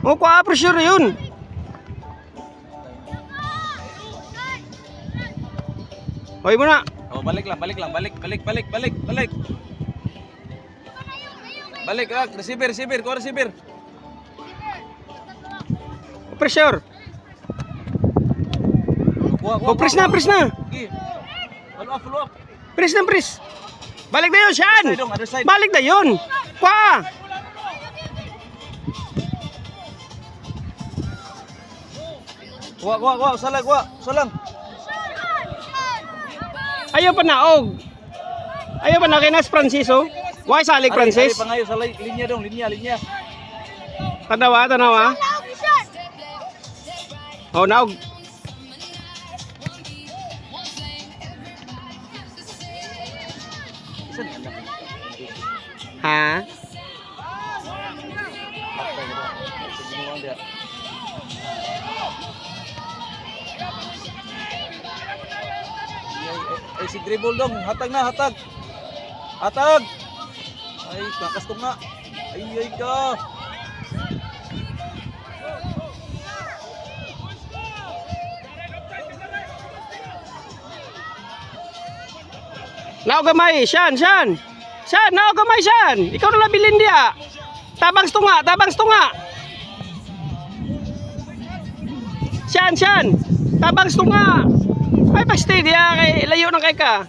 O, kuha pressure yun. Hoy mo na. Oh, balik lang. Balik. Balik lang, receiver, kuha receiver. Pressure. O, press na. Gi. Follow up. Press. Balik na yun, Sean. Other side. Balik na yun. Kuha. Kuha, salang. Ayaw pa naog. Ayaw pa na kay Nas Francisco. Why salig Francis? Ari pangayo sa linya dong, linya. Tanawa. Oh, naog. Ha? Ay, si dribble dong, hatag. Ay, kakastong nga. Ay ka. Naog gamay, Sean. Naog gamay, Sean. Ikaw na labilin dia. Tabang stunga. Sean. Tabang stunga. Ay, pasti dia kay layo na kay ka.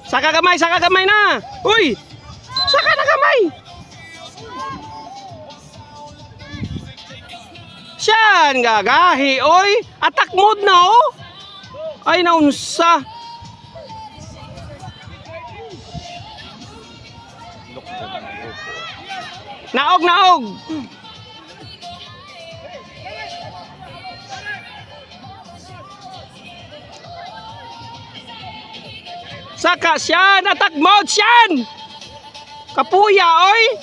Saka gamay na. Uy! Saka na gamay. Siyan, gagahi, oy. Attack mode na, oh. Ay, naunsa. Naog. Saka siyan, attack mode siyan. Kapuya, oy.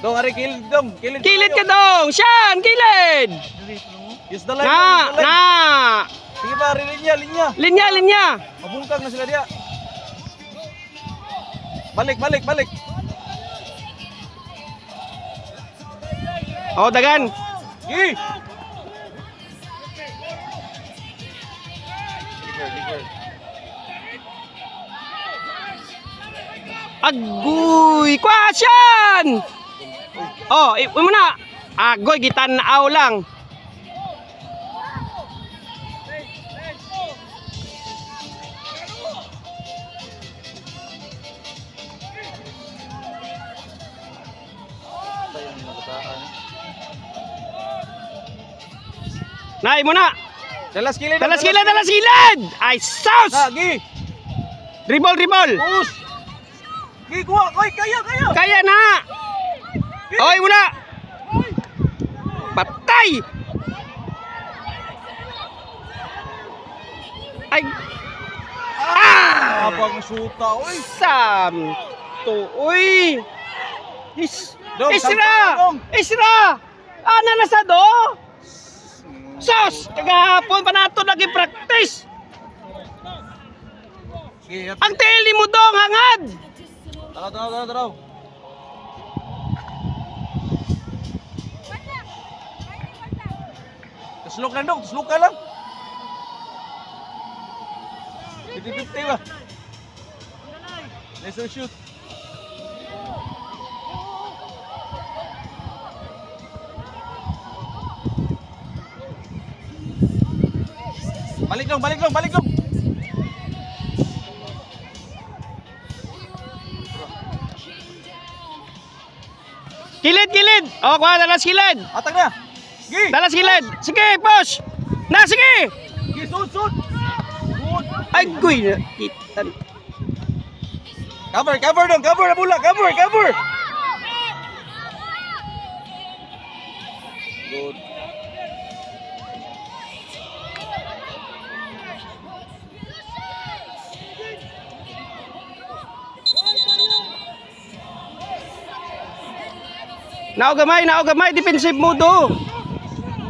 Dong, ari kilid dong. Kilid ka dong. Siyan, kilid. Use the line. Na. Sige pa, ari linya. Linya. Mabungkag na sila dia. Balik. Oh, dagan. Gi. Agoy, kwasyan. Oh, mo na. Agoy, gitanaaw lang. Nay mo na. Dalas kilid. Ay, sauce. Gi. Dribble. Push. Gi, kuha. Oy, kaya. Kaya na. Oy, muna. Patay. Ay. Abang suta, oy. Samto. Uy. Dong, Isra. Ana na sa do. Sos, kagahapon pa nato lagi practice. Ang teli mo dong hangad. Taraw. Tuslok lang dong, tuslok ka lang. 50-50 ba? Let's shoot. Balik dong. Kilid. Oh, kuha dalas kilid. Atag na. Gi. Dalas kilid. Sige, push. Na, sige. Gi, shoot. Ay, guy. Kita. Cover dong, cover na bola, cover. Good. Naugamay, defensive mode do.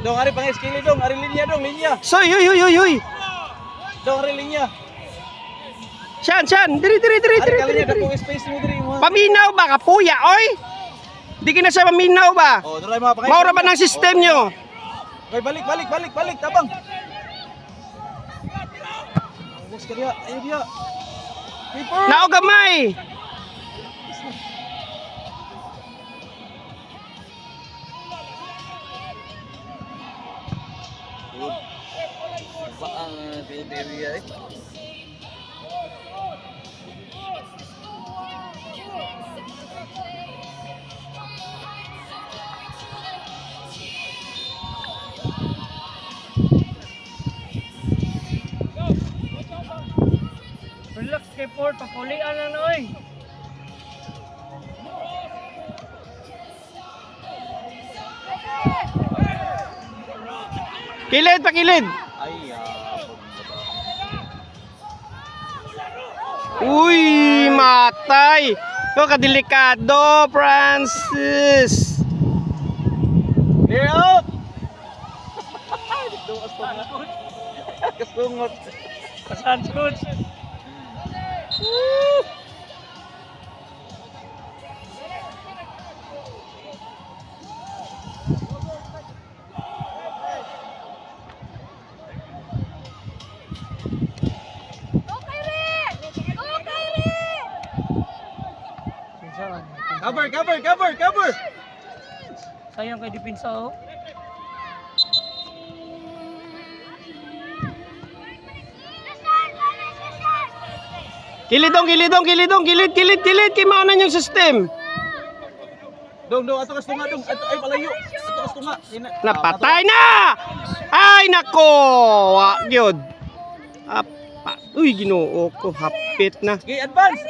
Dong, ari pang skill dong, ari linya. So, huy. Dong, ari linya. Syan. Diri. Kalinya dako space mo diri mo. Paminaw ba kapuya, oy? Di ka na siya paminaw ba? Oh, diri mga pakay. Maura ba ng system nyo? Okay, balik, tabang. Bos ka dia, ayo dia. Keeper. Nao gamay. Ba ang area eh. Relax kay Ford, papulian lang na oy. Kilid, pakilid. Ay, Uy, matay. Ito kadelikado, Francis. clear out. Kasungot. Pasan coach. Cover. Sayang kay depensa oh. Kilid. Kimanan yung system. Dong, ato kas tunga dong. Ato ay palayo. Ato kas tunga. Napatay na! Ay, nako! Gyud. Apa. Uy, ginoo ko. Hapit na. Okay, advance.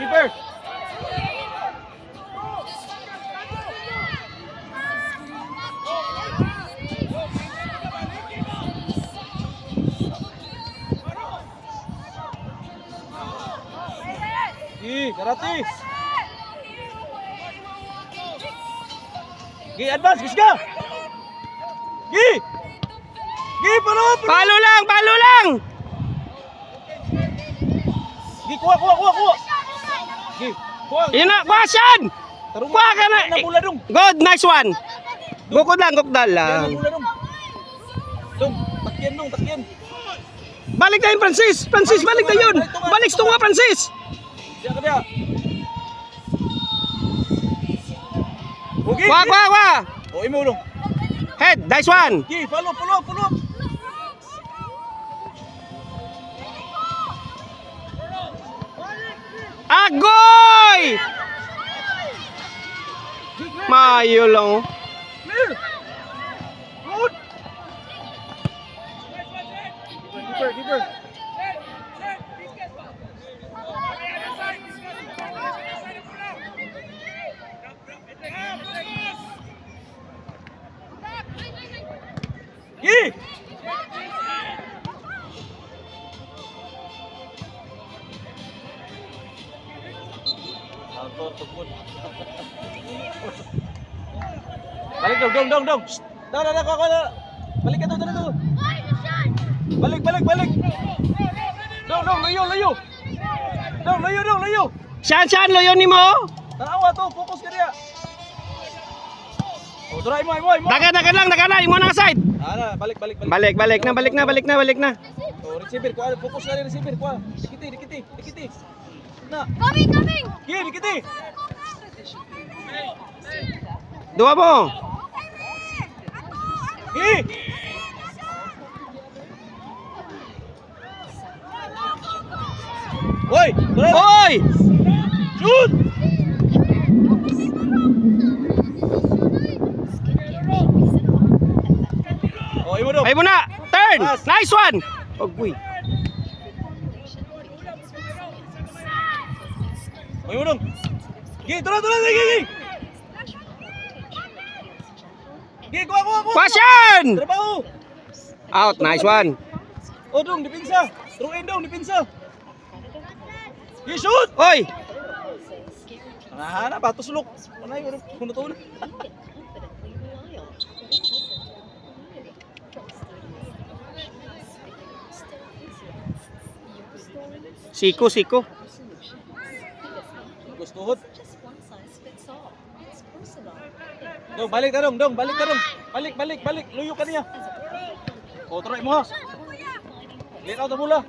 Keeper. Karate. Advance, Gisga. Palo. Palo lang! Kuha. Kuha. Yun na, kuhasan! Kuha ka na! Nabula dong. Good, nice one! Gukdal lang. Nabula dong. Dong, takyan. Balik na yun, Francis, balik na yun! Balik tunga, Francis! Diyan ka dia. Okay. Kuha! Oh, imo dong. Head, nice one! Follow. Agoy! Mayo lang. Clear. Good. Keeper. Balik dong. Dah, kau. Balik ka dito. Balik. Dong, layo. Dong, layo. Saan, loyon ni mo? Tanawa to, fokus ka dia. Oh, try mo. Dagan lang, imo na side. Balik. Balik na. Oh, receiver, kuha, fokus ka rin receiver, kuha. Dikiti. Na. Coming! Dikiti. Dua mo. Oi, Hoy! shoot! Oh, imo dong. Ay mo na. Turn. Pass. Nice one. Oy. Oh, imo dong. Turun, gi. Kuha. Question. Trabaho. Out. Nice one. Oh, dong, dipinsa. Throw in dong, dipinsa. Shoot! Oy! Nahana ba? Tusulok. Manay, kuno to. Siko. Gustuhod. Dong, balik ka dong. Balik. Luyo ka niya. O, try mo ha. Let out the bola.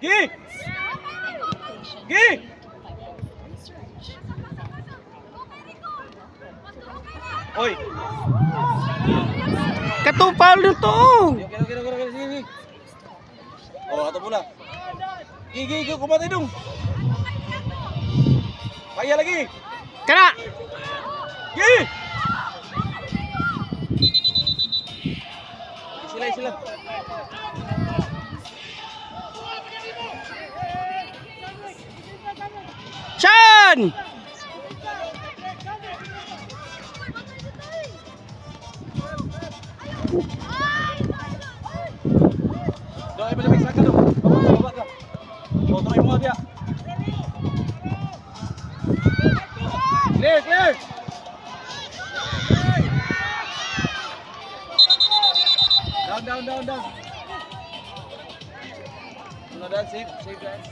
Gi! Oy! Katupal na to. Sige. Oh, ato bola. Gi, kumatay dong. Kaya lagi. Kana. Gi! Sila. Chan! Dong, ay balik saka dong. Baba ka. O, try mo dia. Clear. Down. No, that's safe guys.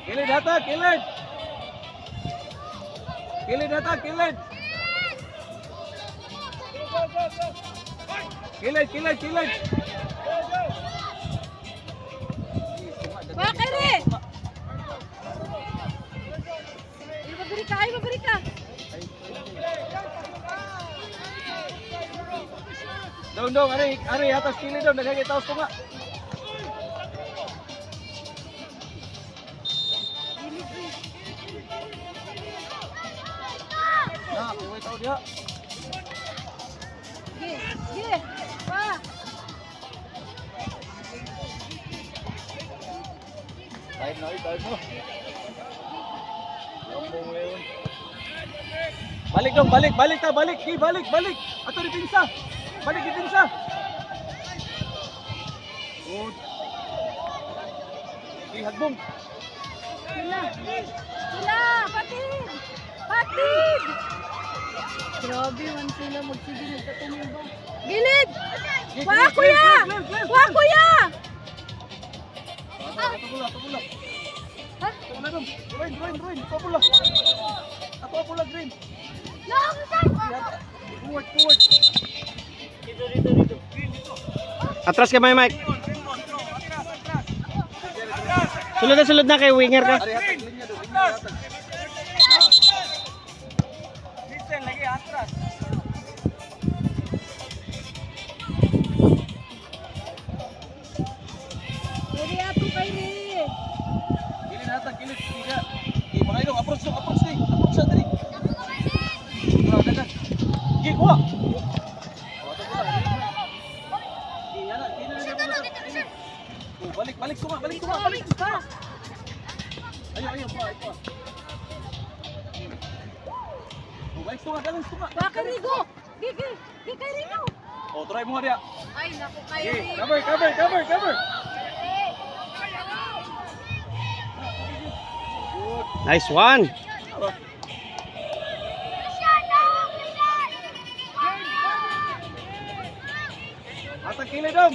Kilid hata, kilid. Kilid. Bakit rin? Ibabari ka. Dong, ari atas kilid dong, nagkakitaos ko nga. Nah, kuwi tao dia. Ge. Pa. Tayo mo. Lambong ngayon. Balik dong, balik. Gi, balik. Ato di pinsa. Balik di pinsa. Good. Gi, hagbong. Sila, patid. Grabe man sila magsige nagtatumba. Gilid. Wa kuya. Ato bola. Ha? Bola dong. Ruin. Ato bola green. Long Forward. Atras ka may Mike. Sulod na kay winger ka. Ari hatag linya do, hatag. Listen lagi atras. Diri ato kay ni. Kilid hatag, tiga. Gi, mga ilong, approach ni. Approach sa diri. Dagan. Gi, kuha. Ato bola. Gi, yana, di na bola. Oh, balik sunga. Pa. Ayo, kuha. Oh, balik sunga. Wa kay Rigo. Gi kay Rigo. Oh, try mo dia. Ay naku kay Gi, Rigo. cover. Nice one. Atag kilid dong.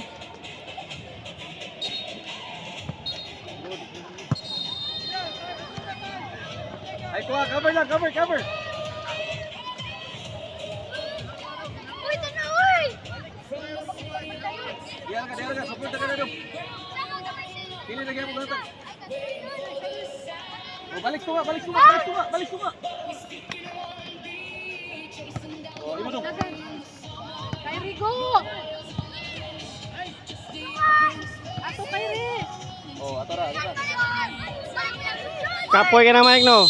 Ay, kuha, cover. Uy, tanaw. Diyan ka, support ka na dong. Kilid lagi mo gatag. Oh, balik sunga. Oh, imo dong. Kay Rigo. Ato kay Rigo. Oh, atara. Kapoy ka na Mike no.